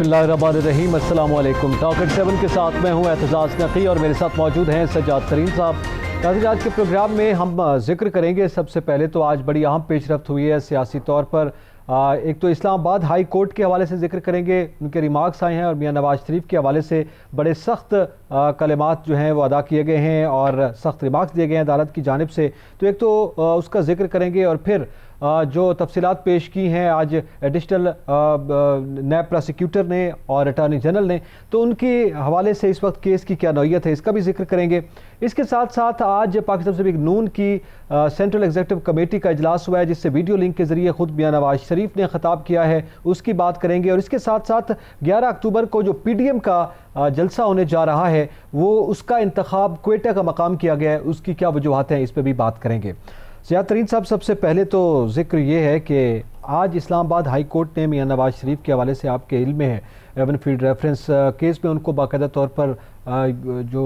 बिस्मिल्लाहिर्रहमानिर्रहीम। अस्सलाम वालेकुम। टॉकेट 7 के साथ मैं हूँ एतजाज़ नक़ी और मेरे साथ मौजूद हैं सज्जाद करीम साहब। आज के प्रोग्राम में हम जिक्र करेंगे, सबसे पहले तो आज बड़ी अहम पेशरफ्त हुई है सियासी तौर पर। एक तो इस्लामाबाद हाई कोर्ट के हवाले से जिक्र करेंगे, उनके रिमार्क्स आए हैं और मियाँ नवाज शरीफ के हवाले से बड़े सख्त कलिमात जो हैं वो अदा किए गए हैं और सख्त रिमार्क्स दिए गए हैं अदालत की जानिब से। तो एक तो उसका जिक्र करेंगे और फिर जो तफसीलात पेश की हैं आज एडिशनल नैब प्रोसिक्यूटर ने और अटॉर्नी जनरल ने, तो उनके हवाले से इस वक्त केस की क्या नौइयत है इसका भी जिक्र करेंगे। इसके साथ साथ आज पाकिस्तान तहरीक नून की सेंट्रल एग्जीक्यूटिव कमेटी का इजलास हुआ है जिससे वीडियो लिंक के जरिए खुद मियाँ नवाज शरीफ ने खिताब किया है, उसकी बात करेंगे। और इसके साथ साथ 11 अक्टूबर को जो PDM का जलसा होने जा रहा है वो उसका इंतखाब क्वेटा का मकाम किया गया है, उसकी क्या वजूहत हैं इस पर भी बात करेंगे। सैयद तरीन साहब, सबसे पहले तो जिक्र ये है कि आज इस्लामाबाद हाई कोर्ट ने मियाँ नवाज शरीफ के हवाले से आपके इल्म में है एवन फील्ड रेफरेंस केस में उनको बाकायदा तौर पर जो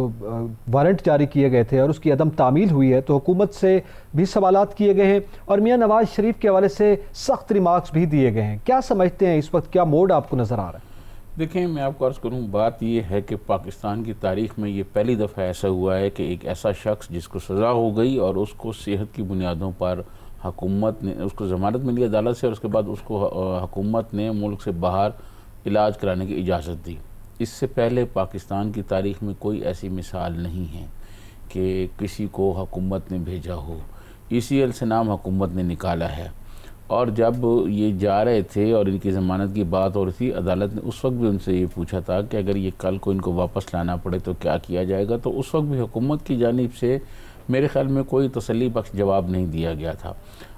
वारंट जारी किए गए थे और उसकी अदम तामील हुई है, तो हुकूमत से भी सवालात किए गए हैं और मियाँ नवाज शरीफ के हवाले से सख्त रिमार्क्स भी दिए गए हैं। क्या समझते हैं इस वक्त, क्या मोड आपको नज़र आ रहा है? देखें, मैं आपको अर्ज़ करूँ, बात ये है कि पाकिस्तान की तारीख़ में ये पहली दफ़ा ऐसा हुआ है कि एक ऐसा शख्स जिसको सज़ा हो गई और उसको सेहत की बुनियादों पर हुकूमत ने उसको ज़मानत मिली अदालत से और उसके बाद उसको हुकूमत ने मुल्क से बाहर इलाज कराने की इजाज़त दी। इससे पहले पाकिस्तान की तारीख़ में कोई ऐसी मिसाल नहीं है कि किसी को हुकूमत ने भेजा हो। ECL से नाम हुकूमत ने निकाला है और जब ये जा रहे थे और इनकी ज़मानत की बात हो रही थी, अदालत ने उस वक्त भी उनसे ये पूछा था कि अगर ये कल को इनको वापस लाना पड़े तो क्या किया जाएगा। तो उस वक्त भी हुकूमत की जानिब से मेरे ख़्याल में कोई तसल्ली बख्श जवाब नहीं दिया गया था।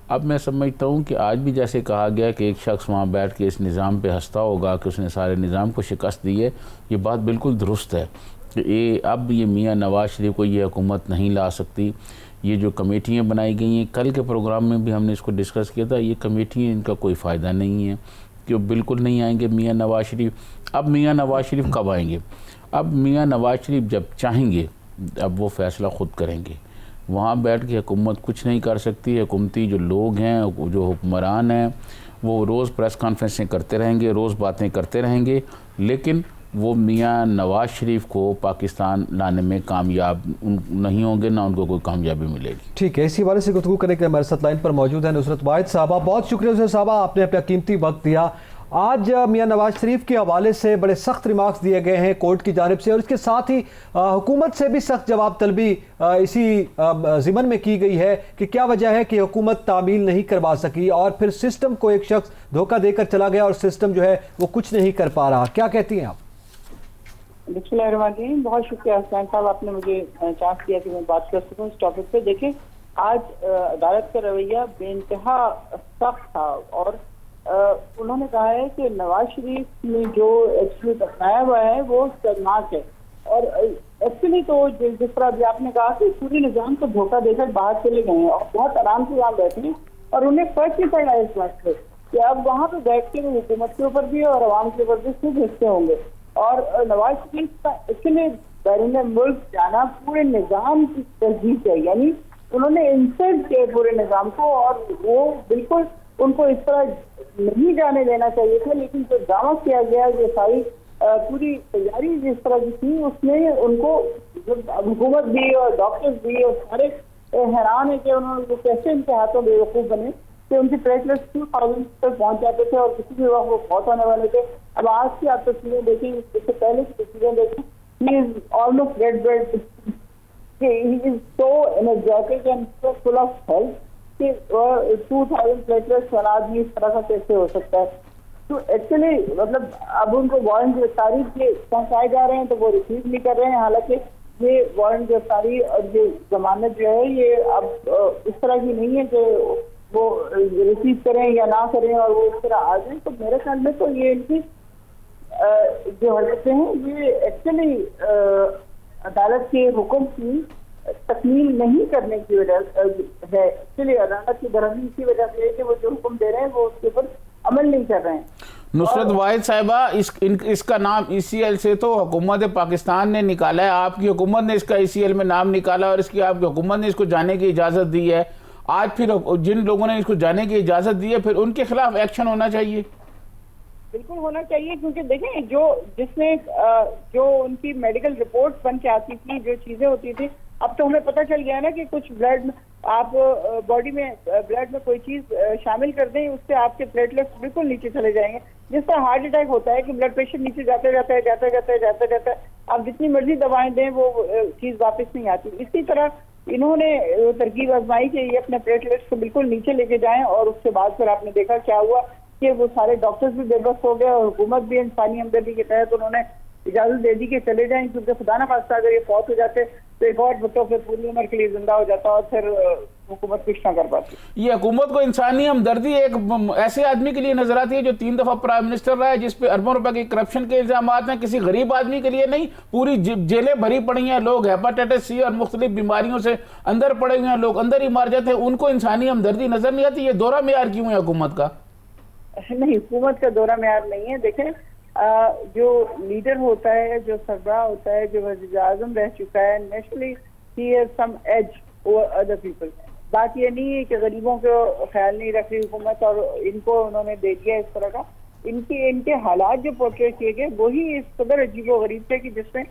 अब मैं समझता हूँ कि आज भी जैसे कहा गया कि एक शख्स वहाँ बैठ के इस निज़ाम पे हंसता होगा कि उसने सारे निज़ाम को शिकस्त दी है, ये बात बिल्कुल दुरुस्त है कि अब ये मियाँ नवाज शरीफ को ये हुकूमत नहीं ला सकती। ये जो कमेटियाँ बनाई गई हैं, कल के प्रोग्राम में भी हमने इसको डिस्कस किया था, ये कमेटियाँ इनका कोई फ़ायदा नहीं है कि बिल्कुल नहीं आएंगे मियाँ नवाज शरीफ। अब मियाँ नवाज शरीफ कब आएंगे? अब मियाँ नवाज शरीफ जब चाहेंगे अब वो फ़ैसला ख़ुद करेंगे। वहाँ बैठ के हुकूमत कुछ नहीं कर सकती। हुकूमती जो लोग हैं, जो हुक्मरान हैं, वो रोज़ प्रेस कॉन्फ्रेंसें करते रहेंगे, रोज़ बातें करते रहेंगे, लेकिन वो मियाँ नवाज शरीफ को पाकिस्तान लाने में कामयाब नहीं होंगे, ना उनको कोई कामयाबी मिलेगी। ठीक है, इसी वाले से गुफ्तगू करने के लिए हमारे साथ लाइन पर मौजूद है नुसरत वाहिद साहबा। बहुत शुक्रिया नुसरत साहबा, आपने अपना कीमती वक्त दिया। आज मियाँ नवाज शरीफ के हवाले से बड़े सख्त रिमार्क्स दिए गए हैं कोर्ट की जानिब से और इसके साथ ही हुकूमत से भी सख्त जवाब तलबी इसी ज़िमन में की गई है कि क्या वजह है कि हुकूमत तामील नहीं करवा सकी और फिर सिस्टम को एक शख्स धोखा देकर चला गया और सिस्टम जो है वो कुछ नहीं कर पा रहा। क्या कहती हैं आप? बिस्मिल्लाहिर्रहमानिर्रहीम। बहुत शुक्रिया हुसैन साहब, आपने मुझे चांस दिया कि मैं बात कर सकूं इस टॉपिक पे। देखें, आज अदालत का रवैया बेइंतहा सख्त था और उन्होंने कहा है कि नवाज शरीफ ने जो एटीट्यूड अपनाया हुआ है वो शर्मनाक है और एक्चुअली तो जिस तरह अभी आपने कहा कि पूरे निज़ाम को धोखा देकर बाहर चले गए हैं और बहुत आराम से वहाँ बैठे हैं और उन्हें फर्क नहीं पड़ा इस बात से कि अब वहाँ पे बैठ के वो हुकूमत के ऊपर भी और अवाम के ऊपर भी खूब हिस्से होंगे। और नवाज शरीफ का इसलिए बैरून मुल्क जाना पूरे निज़ाम की तस्दीक है, यानी उन्होंने इंसल्ट किया पूरे निज़ाम को और वो बिल्कुल उनको इस तरह नहीं जाने देना चाहिए था। लेकिन जो दावा किया गया, ये सारी पूरी तैयारी जिस तरह की थी उसमें उनको हुकूमत भी और डॉक्टर्स भी और सारे हैरान है कि उन्होंने कैसे उनके हाथों बेवकूफ़ बने कि उनकी प्लेटलेट्स 2000 तक पहुंच जाते थे और किसी भी वक्त वो बहुत होने वाले थे। अब आज की आप तस्वीरें देखें, इससे पहले की तस्वीरें देखें, he is almost dead, he is so energetic and so full of health कि 2000 प्लेटलेट्स वाला आदमी इस तरह का कैसे हो सकता है। तो एक्चुअली मतलब अब उनको वारंट गिरफ्तारी के पहुंचाए जा रहे हैं तो वो रिसीव नहीं कर रहे हैं। हालांकि ये वारंट गिरफ्तारी और ये जमानत जो है ये अब इस तरह की नहीं है कि वो रिसीव करें या ना करें और वो इस तरह आ जाए। तो मेरे ख्याल में तो ये इनकी जो हरकतें हैं ये एक्चुअली अदालत के हुक्म की तकमील नहीं करने की वजह है। एक्चुअली अदालत की बरहमी की वजह से है कि वो जो हुक्म दे रहे हैं वो उसके ऊपर अमल नहीं कर रहे हैं। नुसरत वाहिद साहिबा, इसका नाम ECL से तो हुकूमत पाकिस्तान ने निकाला है, आपकी हुकूमत ने इसका ECL में नाम निकाला और इसकी आपकी हुकूमत ने इसको जाने की इजाज़त दी है। आज फिर जिन लोगों ने इसको जाने की इजाज़त दी है फिर उनके खिलाफ एक्शन होना चाहिए। बिल्कुल होना चाहिए, क्योंकि देखें जो उनकी मेडिकल रिपोर्ट बन के आती थी, जो चीजें होती थी, अब तो हमें पता चल गया ना कि कुछ ब्लड आप बॉडी में ब्लड में कोई चीज शामिल कर दें, उससे आपके प्लेटलेट्स बिल्कुल नीचे चले जाएंगे। जिस तरह हार्ट अटैक होता है कि ब्लड प्रेशर नीचे जाता जाता है, आप जितनी मर्जी दवाएं दें वो चीज वापस नहीं आती। इसी तरह इन्होंने तरकीब आजमाई कि ये अपने प्लेटलेट्स को बिल्कुल नीचे लेके जाएं, और उसके बाद फिर आपने देखा क्या हुआ कि वो सारे डॉक्टर्स भी बेबस हो गए, और हुकूमत भी इंसानी हमदर्दी के तहत उन्होंने इजाजत दे दी कि चले जाएं, क्योंकि खुदा ना खास्ता अगर ये फौत हो जाते तो एक और भुट्टो फिर पूरी उम्र के लिए जिंदा हो जाता और फिर हुकूमत कुछ ना कर पाती। ये हुकूमत को इंसानी हमदर्दी एक ऐसे आदमी के लिए नजर आती है जो 3 दफा प्राइम मिनिस्टर रहा है, जिसपे अरबों रुपए के करप्शन के इल्जाम हैं। किसी गरीब आदमी के लिए नहीं, पूरी जेलें भरी पड़ी हैं, लोग हेपेटाइटिस सी और मुख्तलिफ बीमारियों से अंदर पड़े हुए हैं, लोग अंदर ही मार जाते हैं, उनको इंसानी हमदर्दी नजर नहीं आती। ये दोहरा मेयार क्यों है हुकूमत का? नहीं, हुकूमत का दोहरा मेयार नहीं है। देखें, जो लीडर होता है, जो सरबराह होता है, जो वज़ीर आज़म रह चुका है, नेशनली ही has some edge over other people. बात ये नहीं है कि गरीबों को ख्याल नहीं रख रही हुकूमत और इनको उन्होंने दे दिया इस तरह का। इनके हालात जो पोर्ट्रेट किए गए वही इस कदर अजीबो गरीब थे कि जिसमें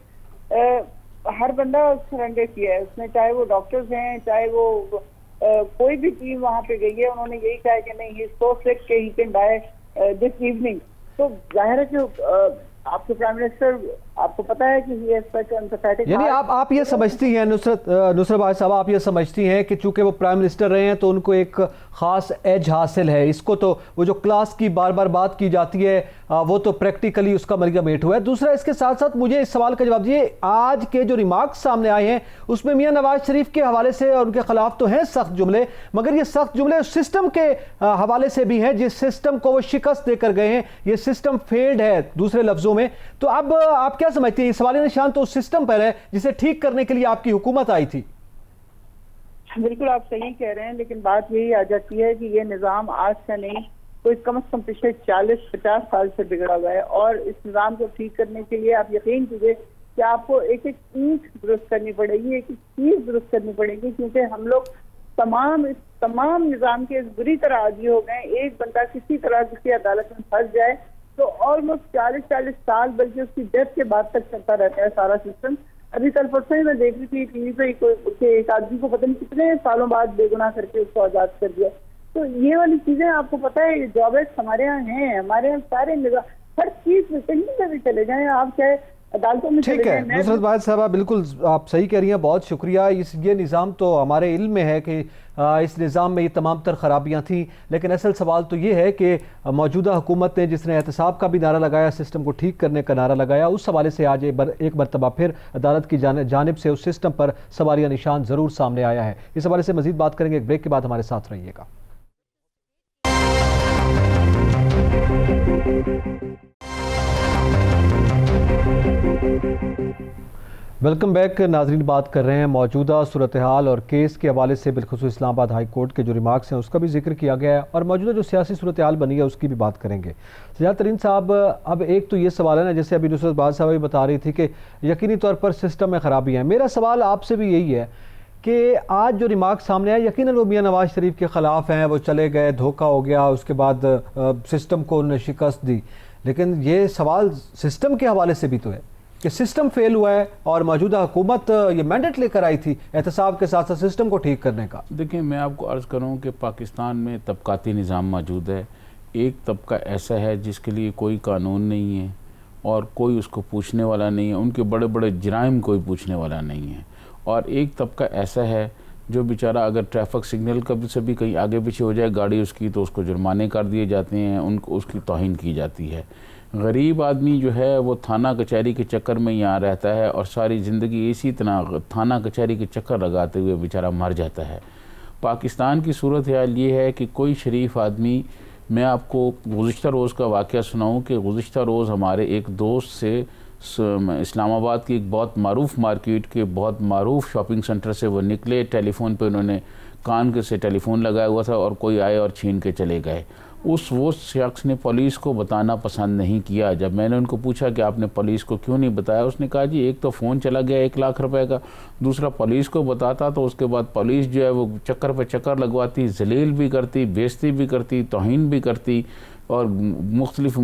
हर बंदा सरेंडर किया है उसने, चाहे वो डॉक्टर्स हैं, चाहे वो कोई भी टीम वहां पे गई है, उन्होंने यही कहा कि नहीं, ही सो सिक के he can die this evening. तो जाहिर है कि आपके प्राइम मिनिस्टर, आपको पता है कि ही इज सच एम्पैथेटिक। यानी आप ये समझती हैं नुसरत भाई साहब, आप ये समझती हैं कि चूंकि वो प्राइम मिनिस्टर रहे हैं तो उनको एक ख़ास एज हासिल है। इसको तो वो जो क्लास की बार बार बात की जाती है वो तो प्रैक्टिकली उसका मलगमेट हुआ है। दूसरा, इसके साथ साथ मुझे इस सवाल का जवाब दिए, आज के जो रिमार्क्स सामने आए हैं उसमें मियां नवाज शरीफ के हवाले से और उनके खिलाफ तो हैं सख्त जुमले, मगर ये सख्त जुमले सिस्टम के हवाले से भी हैं, जिस सिस्टम को वो शिकस्त देकर गए हैं। ये सिस्टम फेल्ड है दूसरे लफ्जों में। तो अब आप क्या समझते हैं, सवाल निशान तो उस सिस्टम पर है जिसे ठीक करने के लिए आपकी हुकूमत आई थी? बिल्कुल आप सही कह रहे हैं, लेकिन बात यही आ जाती है कि ये निज़ाम आज का नहीं, कोई कम से कम पिछले 40-50 साल से बिगड़ा हुआ है, और इस निज़ाम को ठीक करने के लिए आप यकीन कीजिए कि आपको एक एक ईंट दुरुस्त करनी पड़ेगी, एक एक चीज दुरुस्त करनी पड़ेगी, क्योंकि हम लोग तमाम निज़ाम के बुरी तरह आदी हो गए। एक बंदा किसी तरह किसी अदालत में फंस जाए तो ऑलमोस्ट 40-40 साल, बल्कि उसकी डेथ के बाद तक चलता रहता है सारा सिस्टम। अभी कल परसों ही मैं देख रही थी टीवी पे एक आदमी को पता नहीं कितने सालों बाद बेगुनाह करके उसको आजाद कर दिया। तो ये वाली चीजें आपको पता है, जॉबेट्स हमारे यहाँ हैं, हमारे यहाँ सारे हर चीज में कहीं पर भी चले जाएं आप, चाहे अदालतों में चले जाएं। नुसरत भाई साहब, बिल्कुल आप सही कह रही हैं, बहुत शुक्रिया। ये निज़ाम तो हमारे इल्म में है कि इस निज़ाम में ये तमाम तर खराबियाँ थी, लेकिन असल सवाल तो ये है कि मौजूदा हुकूमत ने जिसने एहतसाब का भी नारा लगाया, सिस्टम को ठीक करने का नारा लगाया, उस हवाले से आज एक मरतबा फिर अदालत की जानिब से उस सिस्टम पर सवालिया निशान ज़रूर सामने आया है। इस हवाले से मज़ीद बात करेंगे एक ब्रेक के बाद, हमारे साथ रहिएगा। वेलकम बैक नाजरीन, बात कर रहे हैं मौजूदा सूरत हाल और केस के हवाले से। बिलखुसूस इस्लामाबाद हाई कोर्ट के जो रिमार्क्स हैं उसका भी जिक्र किया गया है, और मौजूदा जो सियासी सूरत हाल बनी है उसकी भी बात करेंगे। सजाद तरीन साहब, अब एक तो ये सवाल है ना, जैसे अभी नुसरत बाद साहब भी बता रही थी कि यकीनी तौर पर सिस्टम में ख़राबी है। मेरा सवाल आपसे भी यही है कि आज जो रिमार्क सामने आया, यकीनन वो मियां नवाज शरीफ के ख़िलाफ़ हैं, वो चले गए, धोखा हो गया, उसके बाद सिस्टम को उन्होंने शिकस्त दी, लेकिन ये सवाल सिस्टम के हवाले से भी तो है कि सिस्टम फेल हुआ है और मौजूदा हुकूमत ये मैंडेट लेकर आई थी एहतसाब के साथ साथ सिस्टम को ठीक करने का। देखिए, मैं आपको अर्ज़ करूं कि पाकिस्तान में तबकाती निज़ाम मौजूद है। एक तबका ऐसा है जिसके लिए कोई कानून नहीं है और कोई उसको पूछने वाला नहीं है, उनके बड़े बड़े जुराइम कोई पूछने वाला नहीं है, और एक तबका ऐसा है जो बेचारा अगर ट्रैफिक सिग्नल कभी से भी कहीं आगे पीछे हो जाए गाड़ी उसकी, तो उसको जुर्माने कर दिए जाते हैं, उनको उसकी तौहीन की जाती है। गरीब आदमी जो है वो थाना कचहरी के चक्कर में यहाँ रहता है और सारी ज़िंदगी इसी तरह थाना कचहरी के चक्कर लगाते हुए बेचारा मर जाता है। पाकिस्तान की सूरत हाल ये है कि कोई शरीफ आदमी, मैं आपको गुज़िश्ता रोज़ का वाक़या सुनाऊँ कि गुज़िश्ता रोज़ हमारे एक दोस्त से इस्लामाबाद की एक बहुत मारूफ़ मार्केट के बहुत मारूफ़ शॉपिंग सेंटर से वो निकले, टेलीफोन पे उन्होंने कान से टेलीफोन लगाया हुआ था और कोई आए और छीन के चले गए। वो शख्स ने पुलिस को बताना पसंद नहीं किया। जब मैंने उनको पूछा कि आपने पुलिस को क्यों नहीं बताया, उसने कहा जी एक तो फ़ोन चला गया 1 लाख रुपए का, दूसरा पुलिस को बताता तो उसके बाद पुलिस जो है वो चक्कर पे चक्कर लगवाती, जलील भी करती, बेइज्जती भी करती, तौहीन भी करती। और मुख्तलिफ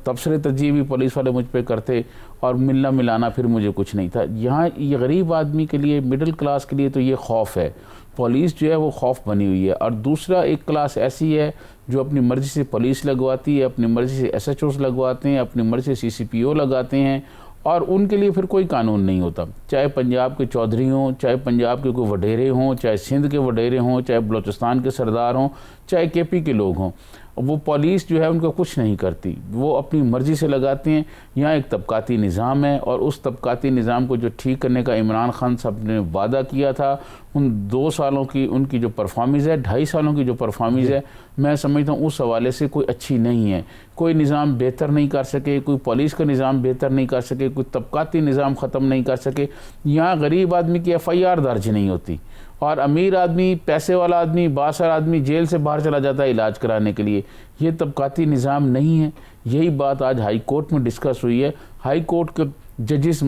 तबसरे तरजीह भी पुलिस वाले मुझ पर करते और मिलना मिलाना फिर मुझे कुछ नहीं था। यहाँ ये गरीब आदमी के लिए, मिडिल क्लास के लिए तो ये खौफ है, पुलिस जो है वो खौफ बनी हुई है। और दूसरा एक क्लास ऐसी है जो अपनी मर्ज़ी से पुलिस लगवाती है, अपनी मर्ज़ी से SHOs लगवाते हैं, अपनी मर्ज़ी से CCPO लगाते हैं और उनके लिए फिर कोई कानून नहीं होता। चाहे पंजाब के चौधरी हों, चाहे पंजाब के कोई वडेरे हों, चाहे सिंध के वडेरे हों, चाहे बलूचिस्तान के सरदार हों, चाहे KP के लोग हों, वो पुलिस जो है उनका कुछ नहीं करती, वो अपनी मर्ज़ी से लगाते हैं। यहाँ एक तबकाती निज़ाम है और उस तबकाती निज़ाम को जो ठीक करने का इमरान खान साहब ने वादा किया था, उन 2 सालों की उनकी जो परफॉर्मेंस है, 2.5 सालों की जो परफॉर्मेंस है, मैं समझता हूँ उस हवाले से कोई अच्छी नहीं है। कोई निज़ाम बेहतर नहीं कर सके, कोई पुलिस का निज़ाम बेहतर नहीं कर सके, कोई तबकाती निज़ाम ख़त्म नहीं कर सके। यहाँ गरीब आदमी की FIR दर्ज नहीं होती और अमीर आदमी, पैसे वाला आदमी, बासर आदमी जेल से बाहर चला जाता है इलाज कराने के लिए। ये तबकाती निज़ाम नहीं है। यही बात आज हाई कोर्ट में डिस्कस हुई है। हाई कोर्ट के जजिस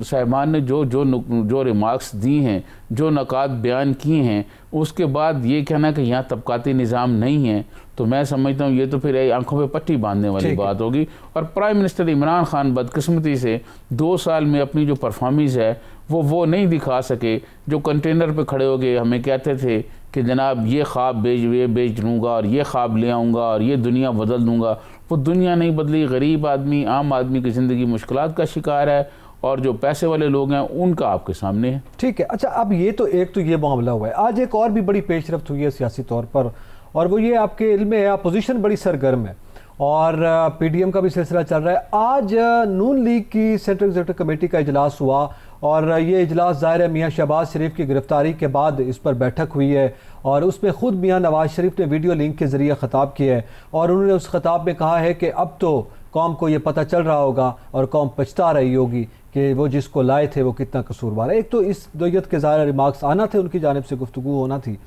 साहिबान ने जो रिमार्क्स दी हैं, जो नकात बयान किए हैं, उसके बाद ये कहना कि यहाँ तबकाती निज़ाम नहीं है, तो मैं समझता हूँ ये तो फिर आंखों पे पट्टी बांधने वाली बात होगी। और प्राइम मिनिस्टर इमरान खान बदकिस्मती से 2 साल में अपनी जो परफॉर्मेंस है वो नहीं दिखा सके। जो कंटेनर पे खड़े हो गए हमें कहते थे कि जनाब ये ख्वाब बेच लूँगा और ये ख्वाब ले आऊँगा और ये दुनिया बदल दूँगा, वो दुनिया नहीं बदली। गरीब आदमी, आम आदमी की ज़िंदगी मुश्किलात का शिकार है और जो पैसे वाले लोग हैं उनका आपके सामने है। ठीक है, अच्छा अब ये तो एक तो ये मामला हुआ है। आज एक और भी बड़ी पेशरफ्त हुई है सियासी तौर पर, और वो ये आपके इल्म में है, अपोजिशन बड़ी सरगर्म है और PDM का भी सिलसिला चल रहा है। आज नून लीग की सेंट्रल एग्जीक्यूटिव कमेटी का इजलास हुआ और ये इजलास ज़ाहिर है मियाँ शहबाज शरीफ की गिरफ्तारी के बाद इस पर बैठक हुई है और उसमें ख़ुद मियाँ नवाज शरीफ ने वीडियो लिंक के ज़रिए ख़िताब किया है और उन्होंने उस ख़िताब में कहा है कि अब तो कौम को ये पता चल रहा होगा और कौम पछता रही होगी कि वो जिसको लाए थे वो कितना कसूरवार है। एक तो इस नोयत के ज़ाहिर रिमार्क्स आना थे, उनकी जानिब से गुफ्तगू होना थी,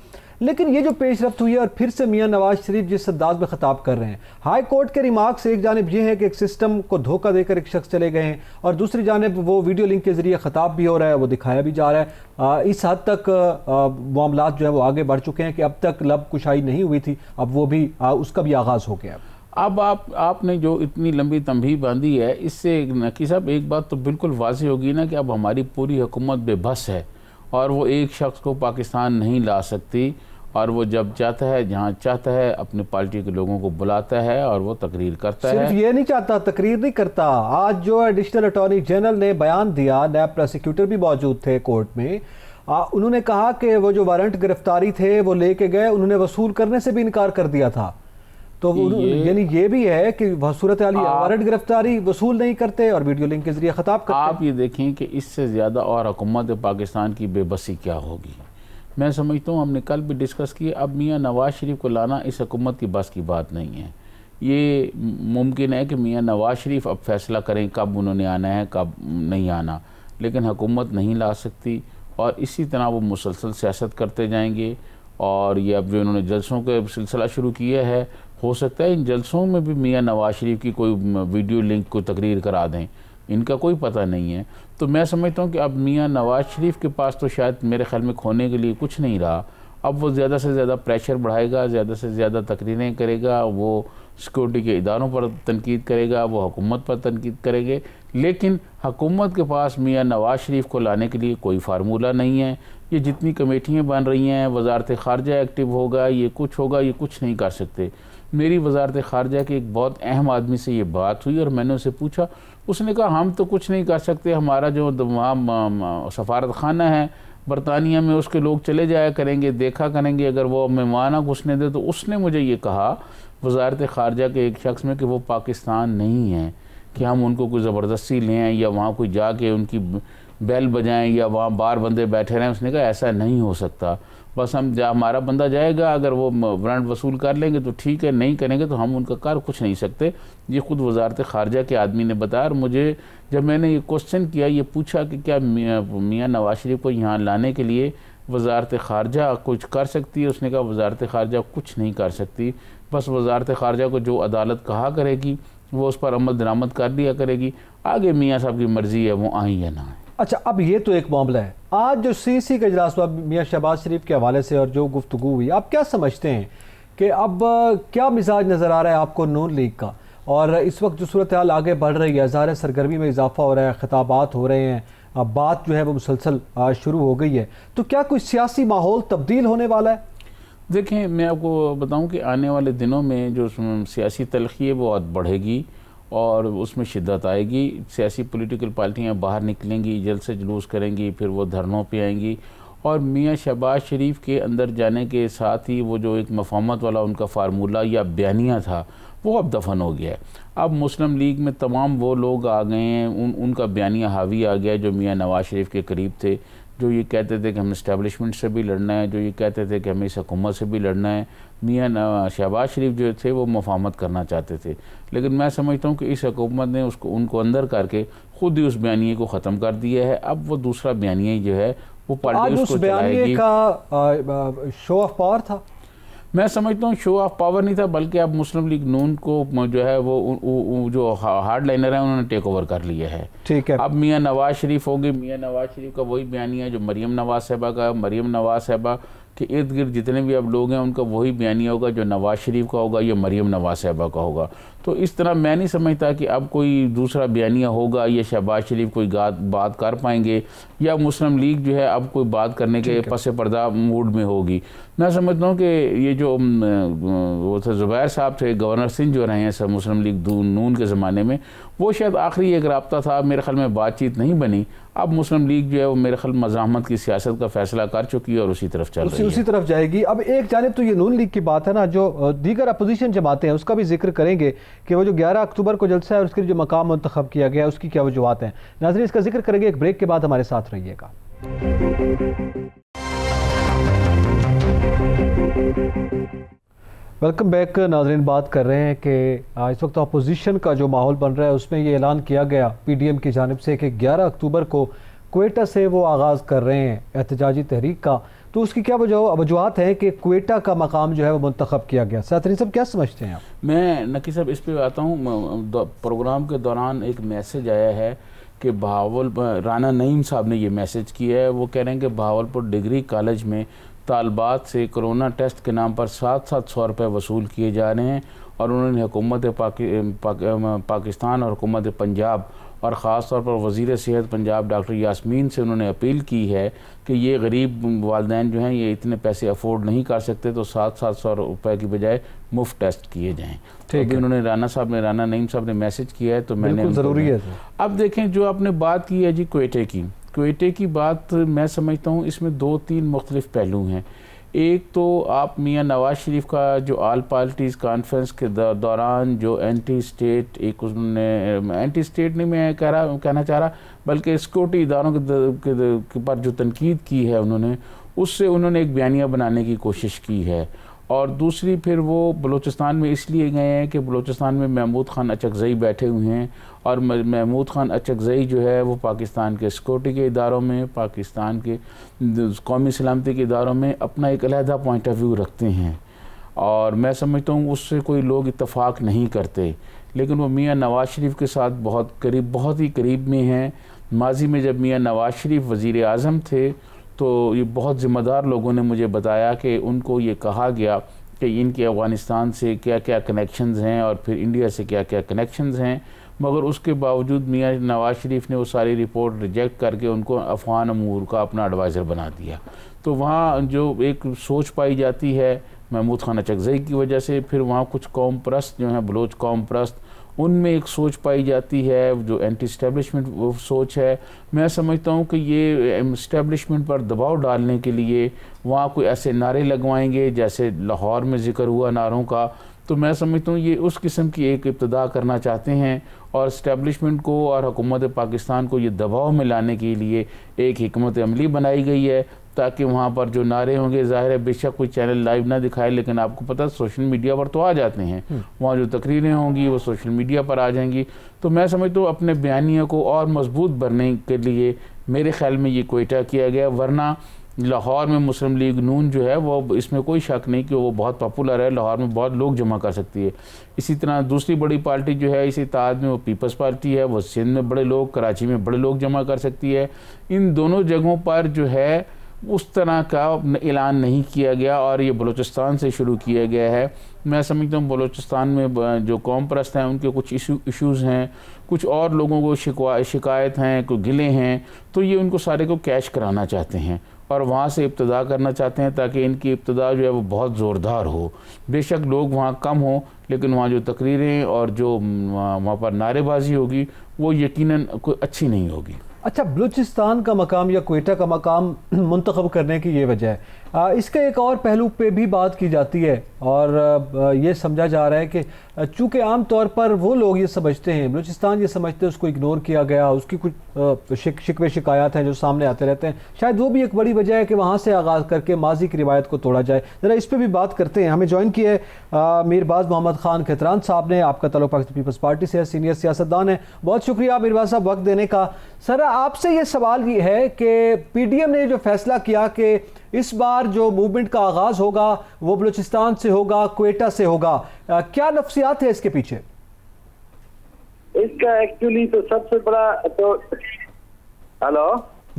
लेकिन ये जो पेशरफ्त हुई है और फिर से मियाँ नवाज शरीफ जिस अंदाज में ख़िताब कर रहे हैं, हाई कोर्ट के रिमार्क्स एक जानिब ये है कि एक सिस्टम को धोखा देकर एक शख्स चले गए हैं और दूसरी जानिब वो वीडियो लिंक के ज़रिए ख़िताब भी हो रहा है, वो दिखाया भी जा रहा है। इस हद तक मामलात जो है वो आगे बढ़ चुके हैं कि अब तक लब कुशाई नहीं हुई थी, अब वो भी उसका भी आगाज़ हो गया। अब आपने जो इतनी लंबी तंबीह बांधी है, इससे नकी साहब एक बात तो बिल्कुल वाज़ेह होगी ना कि अब हमारी पूरी हुकूमत बेबस है और वो एक शख्स को पाकिस्तान नहीं ला सकती और वो जब चाहता है, जहाँ चाहता है, अपने पार्टी के लोगों को बुलाता है और वो तकरीर करता है। सिर्फ ये नहीं चाहता, तकरीर नहीं करता। आज जो एडिशनल अटॉर्नी जनरल ने बयान दिया, नैब प्रोसिक्यूटर भी मौजूद थे कोर्ट में, उन्होंने कहा कि वो जो वारंट गिरफ्तारी थे वो लेके गए, उन्होंने वसूल करने से भी इनकार कर दिया था। तो यानी ये भी है कि सूरत हाल वारंट गिरफ्तारी वसूल नहीं करते और वीडियो लिंक के जरिए खिताब करते। आप ये देखें कि इससे ज़्यादा और हुकूमत पाकिस्तान की बेबसी क्या होगी। मैं समझता हूँ, हमने कल भी डिस्कस किया, अब मियाँ नवाज शरीफ को लाना इस हुकूमत की बस की बात नहीं है। ये मुमकिन है कि मियाँ नवाज शरीफ अब फैसला करें कब उन्होंने आना है कब नहीं आना, लेकिन हुकूमत नहीं ला सकती और इसी तरह वो मुसलसल सियासत करते जाएंगे। और ये अब जो इन्होंने जलसों का सिलसिला शुरू किया है, हो सकता है इन जलसों में भी मियाँ नवाज शरीफ की कोई वीडियो लिंक को तकरीर करा दें, इनका कोई पता नहीं है। तो मैं समझता हूँ कि अब मियाँ नवाज शरीफ के पास तो शायद मेरे ख्याल में खोने के लिए कुछ नहीं रहा। अब वो ज़्यादा से ज़्यादा प्रेशर बढ़ाएगा, ज़्यादा से ज़्यादा तकरीरें करेगा, वो सिक्योरिटी के इदारों पर तनकीद करेगा, वो हुकूमत पर तनकीद करेंगे, लेकिन हुकूमत के पास मियाँ नवाज शरीफ को लाने के लिए कोई फार्मूला नहीं है। ये जितनी कमेटियाँ बन रही हैं, वजारत ख़ारजा एक्टिव होगा, ये कुछ होगा, ये कुछ नहीं कर सकते। मेरी वजारत ख़ारजा के एक बहुत अहम आदमी से ये बात हुई और मैंने उसे पूछा, उसने कहा हम तो कुछ नहीं कर सकते, हमारा जो वहाँ सफारत खाना है बरतानिया में, उसके लोग चले जाया करेंगे, देखा करेंगे, अगर वो मेहमाना घुसने दे। तो उसने मुझे ये कहा वजारत ख़ारजा के एक शख्स में कि वो पाकिस्तान नहीं है कि हम उनको कोई ज़बरदस्ती लें आएँ या वहाँ कोई जाके उनकी बेल बजाएं या वहाँ बार बंदे बैठे रहें। उसने कहा ऐसा नहीं हो सकता, बस हमारा बंदा जाएगा, अगर वो वारंट वसूल कर लेंगे तो ठीक है, नहीं करेंगे तो हम उनका कर कुछ नहीं सकते। ये ख़ुद वजारत ख़ारजा के आदमी ने बताया। और मुझे जब मैंने ये क्वेश्चन किया, ये पूछा कि क्या मियाँ नवाज शरीफ को यहाँ लाने के लिए वजारत ख़ारजा कुछ कर सकती है, उसने कहा वजारत ख़ारजा कुछ नहीं कर सकती, बस वजारत ख़ारजा को जो अदालत कहा करेगी वो उस पर अमल दरामद कर लिया करेगी, आगे मियाँ साहब की मर्ज़ी है वो आएँ या ना आएँ। अच्छा, अब ये तो एक मामला है। आज जो CC का इजलास हुआ मियाँ शहबाज शरीफ के हवाले से और जो गुफ्तगू हुई, आप क्या समझते हैं कि अब क्या मिजाज नज़र आ रहा है आपको नून लीग का, और इस वक्त जो सूरत हाल आगे बढ़ रही है, ज़ाहिर है सरगर्मी में इजाफा हो रहा है, खिताबात हो रहे हैं, अब बात जो है वो मुसलसल शुरू हो गई है, तो क्या कोई सियासी माहौल तब्दील होने वाला है? देखें, मैं आपको बताऊं कि आने वाले दिनों में जो सियासी तलखी है वो और बढ़ेगी और उसमें शिद्दत आएगी। सियासी पॉलिटिकल पार्टियां बाहर निकलेंगी, जल्द से जुलूस करेंगी, फिर वो धरनों पे आएंगी और मियाँ शहबाज शरीफ के अंदर जाने के साथ ही वो जो एक मफामत वाला उनका फार्मूला या बयानिया था वो अब दफन हो गया है। अब मुस्लिम लीग में तमाम वो लोग आ गए हैं, उनका बयानिया हावी आ गया है जो मियाँ नवाज शरीफ के करीब थे, जो ये कहते थे कि हमें इस्टेब्लिशमेंट से भी लड़ना है, जो ये कहते थे कि हमें इस हुकूमत से भी लड़ना है। मियाँ शहबाज शरीफ जो थे वो मुफाहमत करना चाहते थे, लेकिन मैं समझता हूँ कि इस हुकूमत ने उनको अंदर करके ख़ुद ही उस बयानिए को ख़त्म कर दिया है। अब वो दूसरा बयानिया जो है वो पार्टी उसको चलाएगी। का शो ऑफ पावर था, मैं समझता हूँ शो ऑफ पावर नहीं था, बल्कि अब मुस्लिम लीग नून को जो है वो जो हार्ड लाइनर है उन्होंने टेक ओवर कर लिया है। ठीक है, अब मियाँ नवाज शरीफ होगी, मियाँ नवाज शरीफ का वही बयानिया जो मरीम नवाज साहबा का, मरीम नवाज साहबा के इर्द गिर्द जितने भी अब लोग हैं उनका वही बयानिया होगा जो नवाज शरीफ का होगा या मरीम नवाज साहबा का होगा। तो इस तरह मैं नहीं समझता कि अब कोई दूसरा बयानिया होगा या शहबाज शरीफ कोई बात कर पाएंगे या मुस्लिम लीग जो है अब कोई बात करने के पसे पर्दा मूड में होगी। मैं समझता हूँ कि ये जो वो थे ज़ुबैर साहब थे, गवर्नर सिंध जो रहे हैं सब मुस्लिम लीग नून के ज़माने में, वो शायद आखिरी एक रब्ता था, मेरे ख्याल में बातचीत नहीं बनी। अब मुस्लिम लीग जो है वो मेरे ख्याल मज़ाहमत की सियासत का फैसला कर चुकी है और उसी तरफ चल रही है, उसी तरफ जाएगी। अब एक जानिब तो ये नून लीग की बात है ना, जो दीगर अपोजिशन जमातें हैं उसका भी जिक्र करेंगे कि वो जो 11 अक्टूबर को जलसा है और उसके लिए जो मकाम मुंतखब किया गया है उसकी क्या वजूहत हैं। नाज़रीन, इसका जिक्र करेंगे एक ब्रेक के बाद, हमारे साथ रहिएगा। वेलकम बैक नाज़रीन, बात कर रहे हैं कि इस वक्त अपोजिशन का जो माहौल बन रहा है उसमें ये ऐलान किया गया पीडीएम की जानिब से कि 11 अक्टूबर को क्वेटा से वो आगाज़ कर रहे हैं एहतजाजी तहरीक का, तो उसकी क्या वजूहत हैं कि क्वेटा का मकाम जो है वो मुंतखब किया गया। साथी सब क्या समझते हैं आप? मैं नकी साहब इस पर आता हूँ। प्रोग्राम के दौरान एक मैसेज आया है कि राना नईम साहब ने ये मैसेज किया है, वो कह रहे हैं कि बहावलपुर डिग्री कॉलेज में तालबात से कोरोना टेस्ट के नाम पर 700 रुपये वसूल किए जा रहे हैं और उन्होंने हुकूमत पाकिस्तान और हुकूमत पंजाब और ख़ास तौर पर वज़ीर सेहत पंजाब डॉक्टर यास्मीन से उन्होंने अपील की है कि ये गरीब वालिदैन जो हैं ये इतने पैसे अफोर्ड नहीं कर सकते, तो 700 रुपये की बजाय मुफ्त टेस्ट किए जाएँ। ठीक है, उन्होंने राना नईम साहब ने मैसेज किया है, तो मैंने ज़रूरी है। अब देखें, जो आपने बात की है जी क्वेटे की बात, मैं समझता हूँ इसमें 2-3 मुख्तलिफ पहलू हैं। एक तो आप मियाँ नवाज शरीफ का जो ऑल पार्टीज़ कॉन्फ्रेंस के दौरान जो एंटी स्टेट एक उन्होंने एंटी स्टेट नहीं मैं कहना चाह रहा, बल्कि सिक्योरिटी इदारों के पर जो तनकीद की है उन्होंने, उससे उन्होंने एक बयानिया बनाने की कोशिश की है। और दूसरी फिर वो बलूचिस्तान में इसलिए गए हैं कि बलूचिस्तान में महमूद खान अचकज़ई बैठे हुए हैं और महमूद खान अचकज़ई जो है वो पाकिस्तान के सिक्योरिटी के इदारों में, पाकिस्तान के कौमी सलामती के इदारों में अपना एक अलहदा पॉइंट ऑफ व्यू रखते हैं और मैं समझता हूँ उससे कोई लोग इत्तफाक नहीं करते, लेकिन वो मियाँ नवाज शरीफ के साथ बहुत ही करीब में हैं। माजी में जब मियाँ नवाज शरीफ वज़ीर आज़म थे तो ये बहुत ज़िम्मेदार लोगों ने मुझे बताया कि उनको ये कहा गया कि इनके अफ़गानिस्तान से क्या क्या कनेक्शंस हैं और फिर इंडिया से क्या क्या कनेक्शंस हैं, मगर उसके बावजूद मियाँ नवाज शरीफ ने वो सारी रिपोर्ट रिजेक्ट करके उनको अफ़गान अमूर का अपना एडवाइज़र बना दिया। तो वहाँ जो एक सोच पाई जाती है महमूद खान अचकज़ई की वजह से, फिर वहाँ कुछ कौम परस्त जो हैं बलोच कौम परस्त, उनमें एक सोच पाई जाती है जो एंटी इस्टेब्लिशमेंट सोच है। मैं समझता हूँ कि ये इस्टेब्लिशमेंट पर दबाव डालने के लिए वहाँ कोई ऐसे नारे लगवाएंगे जैसे लाहौर में जिक्र हुआ नारों का, तो मैं समझता हूँ ये उस किस्म की एक इब्तिदा करना चाहते हैं और इस्टेब्लिशमेंट को और हुकूमत पाकिस्तान को ये दबाव में लाने के लिए एक हिकमत अमली बनाई गई है ताकि वहाँ पर जो नारे होंगे, ज़ाहिर है बेशक कोई चैनल लाइव ना दिखाए, लेकिन आपको पता है सोशल मीडिया पर तो आ जाते हैं, वहाँ जो तकरीरें होंगी वो सोशल मीडिया पर आ जाएंगी। तो मैं समझता हूँ अपने बयानिया को और मजबूत बनने के लिए मेरे ख्याल में ये क्वेटा किया गया, वरना लाहौर में मुस्लिम लीग नून जो है वो इसमें कोई शक नहीं कि वो बहुत पॉपुलर है, लाहौर में बहुत लोग जमा कर सकती है। इसी तरह दूसरी बड़ी पार्टी जो है इसी इत्तेहाद में वो पीपल्स पार्टी है, वो सिंध में बड़े लोग, कराची में बड़े लोग जमा कर सकती है। इन दोनों जगहों पर जो है उस तरह का ऐलान नहीं किया गया और ये बलूचिस्तान से शुरू किया गया है। मैं समझता हूँ बलूचिस्तान में जो कौम परस्त हैं उनके कुछ इश्यूज़ हैं, कुछ और लोगों को शिकायत हैं, कुछ गिले हैं, तो ये उनको सारे को कैश कराना चाहते हैं और वहाँ से इब्तदा करना चाहते हैं ताकि इनकी इब्तदा जो है वो बहुत ज़ोरदार हो। बेशक लोग वहाँ कम हो, लेकिन वहाँ जो तकरीरें और जो वहाँ पर नारेबाजी होगी वो यकीनन कोई अच्छी नहीं होगी। अच्छा, बलूचिस्तान का मकाम या क्वेटा का मकाम मुंतखब करने की ये वजह है। इसका एक और पहलू पे भी बात की जाती है और ये समझा जा रहा है कि चूँकि आम तौर पर वो लोग ये समझते हैं, बलूचिस्तान ये समझते हैं उसको इग्नोर किया गया, उसकी कुछ शिकवे शिकायत हैं जो सामने आते रहते हैं, शायद वो भी एक बड़ी वजह है कि वहाँ से आगाज़ करके माजी की रिवायत को तोड़ा जाए। ज़रा इस पर भी बात करते हैं। हमें ज्वाइन किया है मीरबाज मोहम्मद ख़ान खतरान साहब ने। आपका ताल्लुक पाकिस्तान पीपल्स पार्टी से है, सीनियर सियासतदान है। बहुत शुक्रिया मीरबाज साहब वक्त देने का। सर, आपसे ये सवाल ये है कि पीडीएम ने जो फैसला किया कि इस बार जो मूवमेंट का आगाज होगा वो बलूचिस्तान से होगा, क्वेटा से होगा, क्या नफ्सियात है इसके पीछे? इसका एक्चुअली तो सबसे बड़ा तो हेलो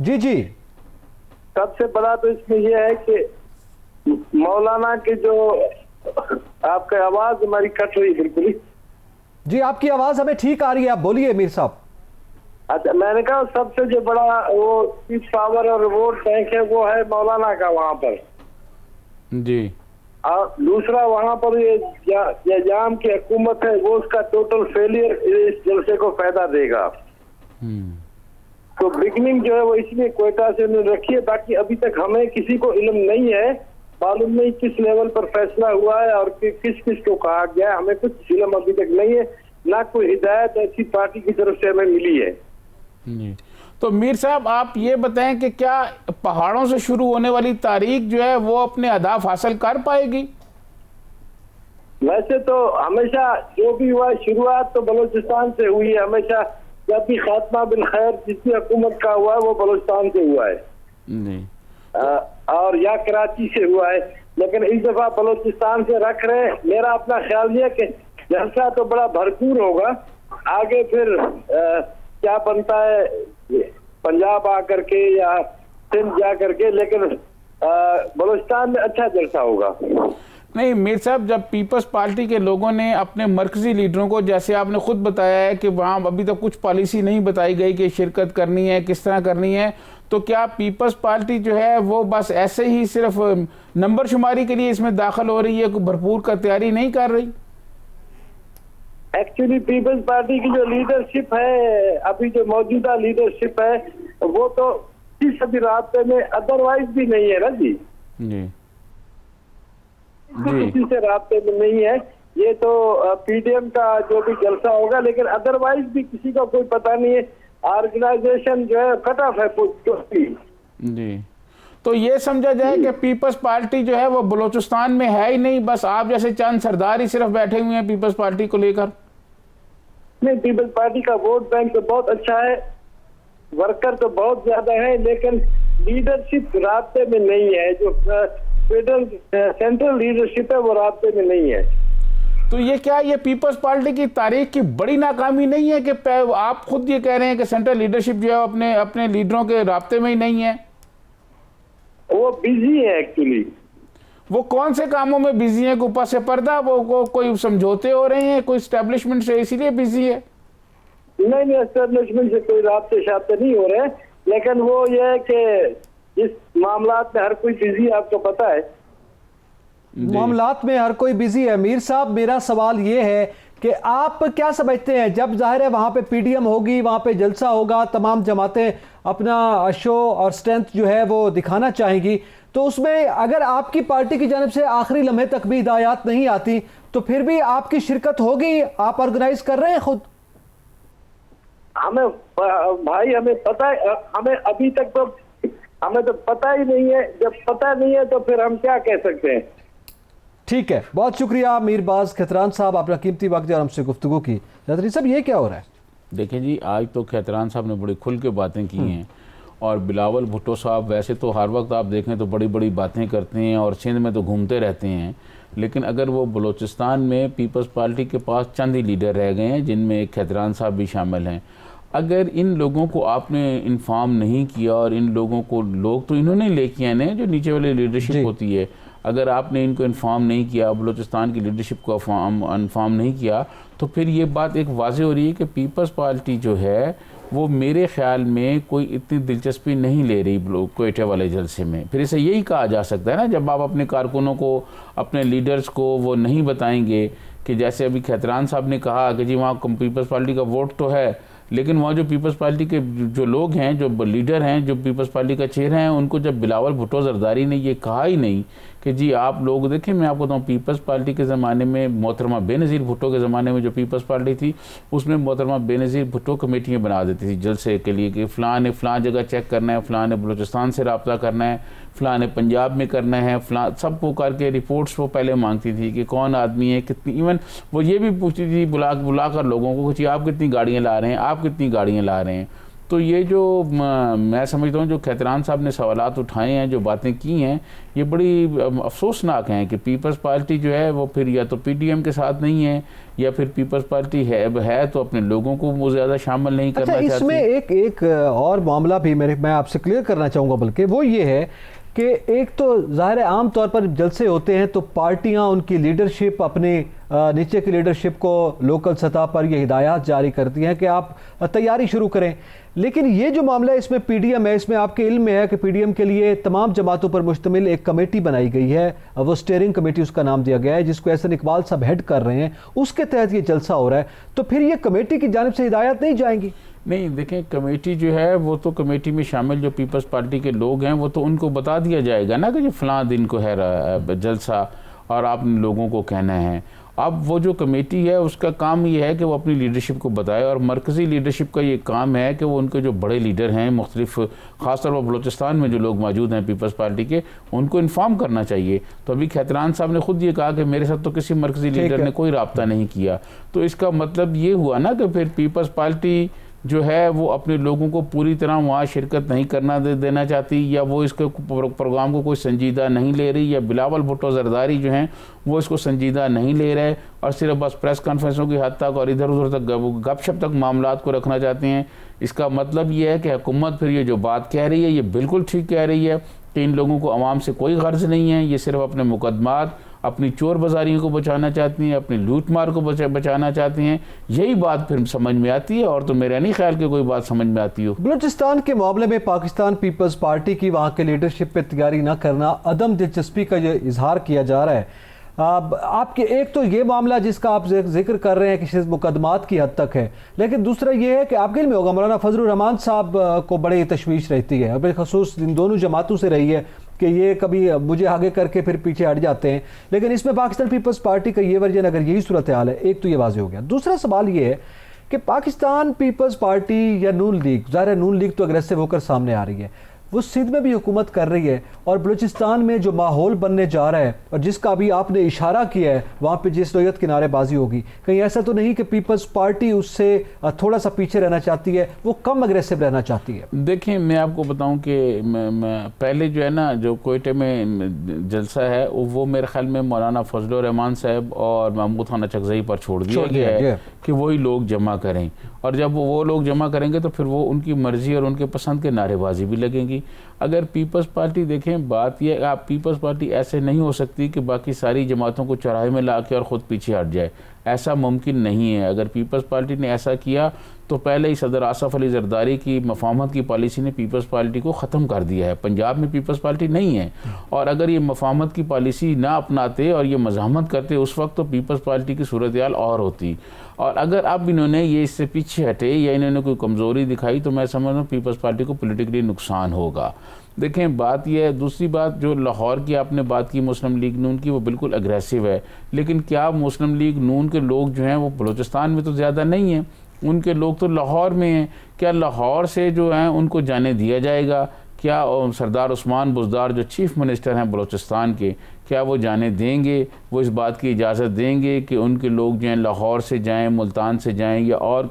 जी जी, सबसे बड़ा तो इसमें यह है कि मौलाना के जो आपकी आवाज हमारी कट रही बिल्कुल ही। जी, आपकी आवाज हमें ठीक आ रही है, आप बोलिए मीर साहब। अच्छा, मैंने कहा सबसे जो बड़ा वो पीस पावर और वोट बैंक है वो है मौलाना का वहाँ पर जी। और दूसरा वहाँ पर ये जाम की हुकूमत है वो उसका टोटल फेलियर इस जलसे को फायदा देगा। तो बिगनिंग जो है वो इसलिए क्वेटा से उन्होंने रखी है। बाकी अभी तक हमें किसी को इल्म नहीं है, मालूम नहीं किस लेवल पर फैसला हुआ है और किस किस को कहा गया है, हमें कुछ इल्म अभी तक नहीं है, ना कोई हिदायत ऐसी पार्टी की तरफ से हमें मिली है। जी, तो मीर साहब आप ये बताएं कि क्या पहाड़ों से शुरू होने वाली तारीख जो है वो अपने अहदाफ हासिल कर पाएगी? वैसे तो हमेशा जो भी हुआ शुरुआत तो बलूचिस्तान से हुई है, हमेशा जब भी खात्मा बिल खैर जिसकी हुकूमत का हुआ है वो बलूचिस्तान से हुआ है जी। और या कराची से हुआ है, लेकिन इस दफा बलूचिस्तान से रख रहे हैं। मेरा अपना ख्याल ये कि जलसा तो बड़ा भरपूर होगा, आगे फिर क्या बनता है पंजाब आकर के या सिंध जा करके, लेकिन बलूचिस्तान में अच्छा जलसा होगा। नहीं मीर साहब, जब पीपल्स पार्टी के लोगों ने अपने मरकजी लीडरों को, जैसे आपने खुद बताया है कि वहाँ अभी तक कुछ पॉलिसी नहीं बताई गई कि शिरकत करनी है, किस तरह करनी है, तो क्या पीपल्स पार्टी जो है वो बस ऐसे ही सिर्फ नंबर शुमारी के लिए इसमें दाखिल हो रही है, कोई भरपूर का तैयारी नहीं कर रही? एक्चुअली पीपल्स पार्टी की जो लीडरशिप है, अभी जो मौजूदा लीडरशिप है वो तो किसी रास्ते में अदरवाइज भी नहीं है ना जी। किसी से रास्ते में नहीं है, ये तो पीडीएम का जो भी जलसा होगा, लेकिन अदरवाइज भी किसी का कोई पता नहीं है। ऑर्गेनाइजेशन जो है कट ऑफ है जी। तो ये समझा जाए कि पीपल्स पार्टी जो है वो बलूचिस्तान में है ही नहीं, बस आप जैसे चंद सरदार ही सिर्फ बैठे हुए हैं पीपल्स पार्टी को लेकर? नहीं, पीपल्स पार्टी का वोट बैंक तो बहुत अच्छा है, वर्कर तो बहुत ज्यादा है, लेकिन लीडरशिप रास्ते में नहीं है। जो फेडरल सेंट्रल लीडरशिप है वो रास्ते में नहीं है। तो ये क्या ये पीपल्स पार्टी की तारीख की बड़ी नाकामी नहीं है कि आप खुद ये कह रहे हैं कि सेंट्रल लीडरशिप जो है अपने अपने लीडरों के रास्ते में ही नहीं है? वो बिजी है एक्चुअली। वो कौन से कामों में बिजी है? ऊपर से पर्दा वो कोई समझौते हो रहे हैं कोई एस्टेब्लिशमेंट से, इसीलिए बिजी है? नहीं, एस्टेब्लिशमेंट से कोई रास्ते शाब्ते नहीं हो रहे, लेकिन वो ये है कि इस मामलात में हर कोई बिजी, आपको पता है मामलात में हर कोई बिजी है। मीर साहब, मेरा सवाल ये है कि आप क्या समझते हैं, जब जाहिर है वहाँ पे पीडीएम होगी, वहाँ पे जलसा होगा, तमाम जमातें अपना शो और स्ट्रेंथ जो है वो दिखाना चाहेंगी, तो उसमें अगर आपकी पार्टी की जानब से आखिरी लम्हे तक भी हिदायत नहीं आती तो फिर भी आपकी शिरकत होगी? आप ऑर्गेनाइज कर रहे हैं खुद? हमें भाई हमें पता है, हमें अभी तक तो हमें तो पता ही नहीं है। जब पता नहीं है तो फिर हम क्या कह सकते हैं। ठीक है, बहुत शुक्रिया मीरबाज खतरान साहब, अपना कीमती वक्त और हमसे गुफ्तगू की। जदरी साहब, ये क्या हो रहा है? देखिए जी, आज तो खतरान साहब ने बड़ी खुल के बातें की हैं और बिलावल भुट्टो साहब वैसे तो हर वक्त आप देखें तो बड़ी बड़ी बातें करते हैं और सिंध में तो घूमते रहते हैं, लेकिन अगर वो बलूचिस्तान में पीपल्स पार्टी के पास चंद ही लीडर रह गए हैं जिनमें एक खतरान साहब भी शामिल हैं। अगर इन लोगों को आपने इन्फॉर्म नहीं किया, और इन लोगों को लोग तो इन्होंने लेके आने जो नीचे वाली लीडरशिप होती है, अगर आपने इनको इन्फॉर्म नहीं किया, बलूचिस्तान की लीडरशिप को इन्फॉर्म नहीं किया, तो फिर ये बात एक वाज़ेह हो रही है कि पीपल्स पार्टी जो है वो मेरे ख़्याल में कोई इतनी दिलचस्पी नहीं ले रही क्वेटा वाले जलसे में। फिर इसे यही कहा जा सकता है ना, जब आप अपने कारकुनों को, अपने लीडर्स को वो नहीं बताएंगे कि जैसे अभी खैतरान साहब ने कहा कि जी वहाँ पीपल्स पार्टी का वोट तो है, लेकिन वहाँ जो पीपल्स पार्टी के जो लोग हैं, जो लीडर हैं, जो पीपल्स पार्टी का चेहरा है, उनको जब बिलावल भुट्टो जरदारी ने ये कहा ही नहीं कि जी आप लोग देखें, मैं आपको बताऊँ पीपल्स पार्टी के ज़माने में, मोहतरमा बेनज़ीर भुट्टो के ज़माने में जो पीपल्स पार्टी थी, उसमें मोहतरमा बेनज़ीर भुट्टो कमेटियाँ बना देती थी जलसे के लिए कि फ़लाँ ने फ़लाँ जगह चेक करना है, फ़लाँ ने बलूचिस्तान से रब्ता करना है, फ़लाँ ने पंजाब में करना है, फ़लाँ सब वो करके रिपोर्ट्स वो पहले मांगती थी कि कौन आदमी है, कितनी, इवन वो ये भी पूछती थी बुला कर लोगों को कि आप कितनी गाड़ियाँ ला रहे हैं, आप कितनी गाड़ियाँ ला रहे हैं। तो ये जो मैं समझता हूँ जो खैतरान साहब ने सवालात उठाए हैं, जो बातें की हैं, ये बड़ी अफसोसनाक हैं कि पीपल्स पार्टी जो है वो फिर या तो पीटीएम के साथ नहीं है, या फिर पीपल्स पार्टी है तो अपने लोगों को वो ज़्यादा शामिल नहीं करना चाहती। इसमें एक और मामला भी मैं आपसे क्लियर करना चाहूँगा, बल्कि वो ये है कि एक तो ज़ाहिर है आम तौर पर जलसे होते हैं तो पार्टियां, उनकी लीडरशिप अपने नीचे की लीडरशिप को लोकल सतह पर ये हिदायत जारी करती हैं कि आप तैयारी शुरू करें। लेकिन ये जो मामला है इसमें पीडीएम है, इसमें आपके इल्म में है कि पीडीएम के लिए तमाम जमातों पर मुश्तमिल एक कमेटी बनाई गई है, वो स्टीयरिंग कमेटी उसका नाम दिया गया है, जिसको एहसन इकबाल साहब हेड कर रहे हैं, उसके तहत ये जलसा हो रहा है। तो फिर ये कमेटी की जानिब से हिदायत नहीं जाएंगी? नहीं, देखें कमेटी जो है वो तो कमेटी में शामिल जो पीपल्स पार्टी के लोग हैं वो तो उनको बता दिया जाएगा ना कि जो फ़लाँ दिन को है जलसा और आप लोगों को कहना है। अब वो जो कमेटी है उसका काम ये है कि वो अपनी लीडरशिप को बताए, और मरकज़ी लीडरशिप का ये काम है कि वो उनके जो बड़े लीडर हैं मुख्तलिफ, ख़ासतौर पर बलूचिस्तान में जो लोग मौजूद हैं पीपल्स पार्टी के, उनको इन्फॉर्म करना चाहिए। तो अभी खैतरान साहब ने खुद ये कहा कि मेरे साथ तो किसी मरकज़ी लीडर ने कोई रब्ता नहीं किया। तो इसका मतलब ये हुआ ना कि फिर पीपल्स पार्टी जो है वो अपने लोगों को पूरी तरह वहाँ शिरकत नहीं करना देना चाहती, या वो इसके प्रोग्राम को कोई संजीदा नहीं ले रही, या बिलावल भुट्टो जरदारी जो हैं वो इसको संजीदा नहीं ले रहे, और सिर्फ बस प्रेस कॉन्फ्रेंसों की हद तक और इधर उधर तक गपशप तक मामलात को रखना चाहते हैं। इसका मतलब ये है कि हुकूमत फिर ये जो बात कह रही है ये बिल्कुल ठीक कह रही है कि इन लोगों को अवाम से कोई गर्ज नहीं है, ये सिर्फ अपने मुकदमात, अपनी चोर बाजारियों को बचाना चाहती हैं, अपनी लूट मार को बचाना चाहती हैं। यही बात फिर समझ में आती है, और तो मेरा नहीं ख्याल कि कोई बात समझ में आती हो। बलूचिस्तान के मामले में पाकिस्तान पीपल्स पार्टी की वहाँ के लीडरशिप पे तैयारी न करना, अदम दिलचस्पी का ये इजहार किया जा रहा है। आपके एक तो ये मामला जिसका आप जिक्र कर रहे हैं कि सिर्फ मुकदमात की हद तक है, लेकिन दूसरा ये है कि आपके इल्म में होगा मौलाना फजलुर रहमान साहब को बड़ी तशवीश रहती है, और बिलखसूस इन दोनों जमातों से रही है कि ये कभी मुझे आगे करके फिर पीछे हट जाते हैं। लेकिन इसमें पाकिस्तान पीपल्स पार्टी का ये वर्जन, अगर यही सूरत हाल है, एक तो ये वाज़ेह हो गया। दूसरा सवाल ये है कि पाकिस्तान पीपल्स पार्टी या नून लीग, ज़ाहिर है नून लीग तो अग्रेसिव होकर सामने आ रही है, वो सिंध में भी हुकूमत कर रही है, और बलूचिस्तान में जो माहौल बनने जा रहा है और जिसका अभी आपने इशारा किया है वहाँ पे जिस नोयत की नारेबाजी होगी, कहीं ऐसा तो नहीं कि पीपल्स पार्टी उससे थोड़ा सा पीछे रहना चाहती है, वो कम अग्रेसिव रहना चाहती है? देखिए मैं आपको बताऊं कि पहले जो है ना जो कोयटे में जलसा है वो मेरे ख्याल में मौलाना फजलुर रहमान साहब और महमूद खान अचकज़ई पर छोड़ दिया गया है कि वही लोग जमा करें, और जब वो लोग जमा करेंगे तो फिर वो उनकी मर्ज़ी और उनके पसंद के नारेबाजी भी लगेंगी। अगर पीपल्स पार्टी देखें, बात यह आप पीपल्स पार्टी ऐसे नहीं हो सकती कि बाकी सारी जमातों को चौराहे में ला के और ख़ुद पीछे हट जाए, ऐसा मुमकिन नहीं है। अगर पीपल्स पार्टी ने ऐसा किया तो पहले ही सदर आसफ अली जरदारी की मफाहमत की पॉलिसी ने पीपल्स पार्टी को ख़त्म कर दिया है। पंजाब में पीपल्स पार्टी नहीं है, और अगर ये मफाहमत की पॉलिसी ना अपनाते और ये मज़ाहमत करते उस वक्त तो पीपल्स पार्टी की सूरत हाल और होती। और अगर अब इन्होंने ये इससे पीछे हटे या इन्होंने कोई कमज़ोरी दिखाई तो मैं समझ रहा हूँ पीपल्स पार्टी को पॉलिटिकली नुकसान होगा। देखें बात यह है, दूसरी बात जो लाहौर की आपने बात की मुस्लिम लीग नून की, वो बिल्कुल अग्रेसिव है, लेकिन क्या मुस्लिम लीग नून के लोग जो हैं वो बलूचिस्तान में तो ज़्यादा नहीं हैं, उनके लोग तो लाहौर में हैं। क्या लाहौर से जो हैं उनको जाने दिया जाएगा? क्या सरदार उस्मान बुज़दार जो चीफ़ मिनिस्टर हैं बलूचिस्तान के, क्या वो जाने देंगे? वो इस बात की इजाज़त देंगे कि उनके लोग जो हैं लाहौर से जाएं, मुल्तान से जाएं या और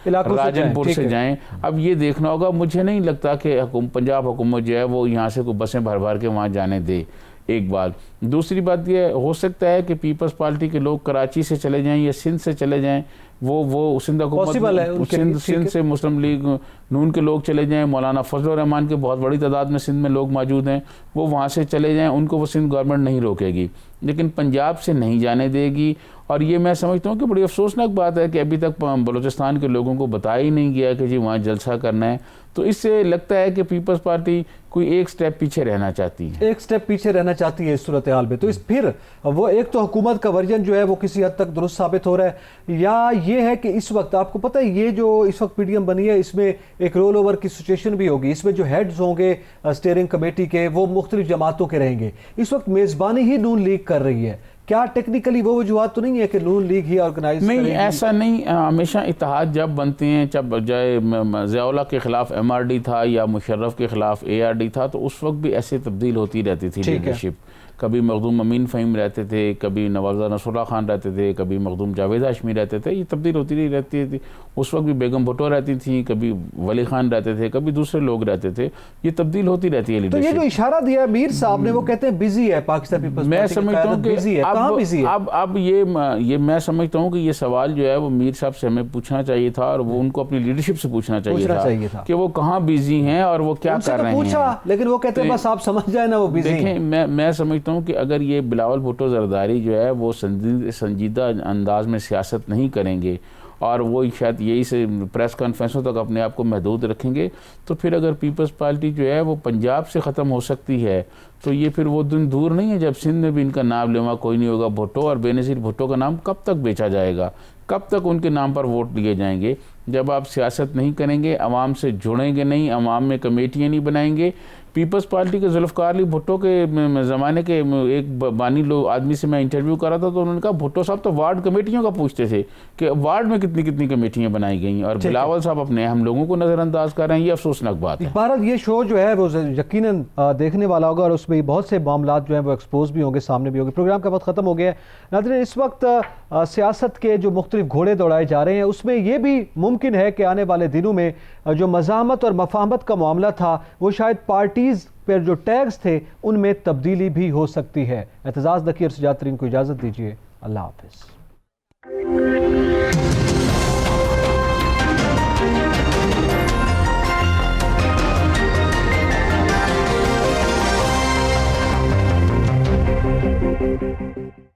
राजनपुर से जाएं? अब ये देखना होगा। मुझे नहीं लगता कि पंजाब हुकूमत जो है वो यहाँ से कोई बसें भर भर के वहाँ जाने दे। एक बात दूसरी बात ये हो सकता है कि पीपल्स पार्टी के लोग कराची से चले जाएं या सिंध से चले जाएं, वो सिंध हुकूमत सिंध से मुस्लिम लीग नून के लोग चले जाएं, मौलाना फजल रहमान के बहुत बड़ी तादाद में सिंध में लोग मौजूद हैं, वो वहाँ से चले जाएं, उनको वो सिंध गवर्नमेंट नहीं रोकेगी, लेकिन पंजाब से नहीं जाने देगी। और ये मैं समझता हूँ कि बड़ी अफसोसनाक बात है कि अभी तक बलूचिस्तान के लोगों को बताया ही नहीं गया कि जी वहाँ जलसा करना है। तो इससे लगता है कि पीपल्स पार्टी कोई एक स्टेप पीछे रहना चाहती है, एक स्टेप पीछे रहना चाहती है इस सूरत हाल में। तो इस फिर वो एक तो हुकूमत का वर्जन जो है वो किसी हद तक दुरुस्त साबित हो रहा है, या ये है कि इस वक्त आपको पता है ये जो इस वक्त पीडीएम बनी है इसमें एक रोल ओवर की सिचुएशन भी होगी, इसमें जो हेड्स होंगे स्टीयरिंग कमेटी के वो मुख्तलिफ जमातों के रहेंगे। इस वक्त मेजबानी ही नून लीग कर रही है, क्या टेक्निकली वो वजूहत तो नहीं है कि नून लीग ही ऑर्गेनाइज नहीं करेगी? ऐसा नहीं, हमेशा इत्तेहाद जब बनते हैं, जब चाहे ज़ियाउल्लाह के खिलाफ MRD था या मुशर्रफ के खिलाफ ARD था, तो उस वक्त भी ऐसे तब्दील होती रहती थी लीडरशिप। कभी मखदूम अमीन फ़हीम रहते थे, कभी नवाज़ा नसरुल्लाह खान रहते थे, कभी मखदूम जावेद हाशमी रहते थे, ये तब्दील होती रहती थी। उस वक्त भी बेगम भुट्टो रहती थी, कभी वली खान रहते थे, कभी दूसरे लोग रहते थे, ये तब्दील होती रहती है लीडरशिप। तो ये जो इशारा दिया मीर साहब ने, वो कहते हैं बिजी है पाकिस्तान पीपल्स पार्टी, मैं समझता हूँ कि अब ये मैं समझता हूँ कि ये सवाल जो है वो मीर साहब से हमें पूछना चाहिए था, और वो उनको अपनी लीडरशिप से पूछना चाहिए था कि वो कहाँ बिजी हैं और वो क्या कर रहे हैं। लेकिन वो कहते हैं बस आप समझ जाए ना वो बिजी हैं। देखें, मैं समझता हूँ कि अगर ये बिलावल भुट्टो जरदारी जो है वो संजीदा अंदाज में सियासत नहीं करेंगे और वो शायद यही से प्रेस कॉन्फ्रेंसों तक अपने आप को महदूद रखेंगे, तो फिर अगर पीपल्स पार्टी जो है वो पंजाब से ख़त्म हो सकती है, तो ये फिर वो दिन दूर नहीं है जब सिंध में भी इनका नाम लेवा कोई नहीं होगा। भुट्टो और बेनज़ीर भुट्टो का नाम कब तक बेचा जाएगा, कब तक उनके नाम पर वोट लिए जाएंगे? जब आप सियासत नहीं करेंगे, आवाम से जुड़ेंगे नहीं, आवाम में कमेटियाँ नहीं बनाएंगे। पीपल्स पार्टी के जुल्फ़िकार अली भुट्टो के ज़माने के एक बानी लोग आदमी से मैं इंटरव्यू करा था, तो उन्होंने कहा भुट्टो साहब तो वार्ड कमेटियों का पूछते थे कि वार्ड में कितनी कितनी कमेटियाँ बनाई गई, और बिलावल साहब अपने हम लोगों को नज़रअंदाज कर रहे हैं। ये अफसोसनाक बात है। भारत ये शो जो है वो यकीनन देखने वाला होगा और उसमें बहुत से मामला जो है वो एक्सपोज भी होंगे, सामने भी होंगे। प्रोग्राम का वक्त ख़त्म हो गया है नाज़रीन। इस वक्त सियासत के जो मुख्तलिफ घोड़े दौड़ाए जा रहे हैं, उसमें यह भी मुमकिन है कि आने वाले दिनों में जो मज़ाहमत और मफाहमत का मामला था वो शायद पार्टीज़ पर जो टैग्स थे उनमें तब्दीली भी हो सकती है। एतजाज़ दकी और सजाद तरीन को इजाज़त दीजिए। अल्लाह हाफ़िज़।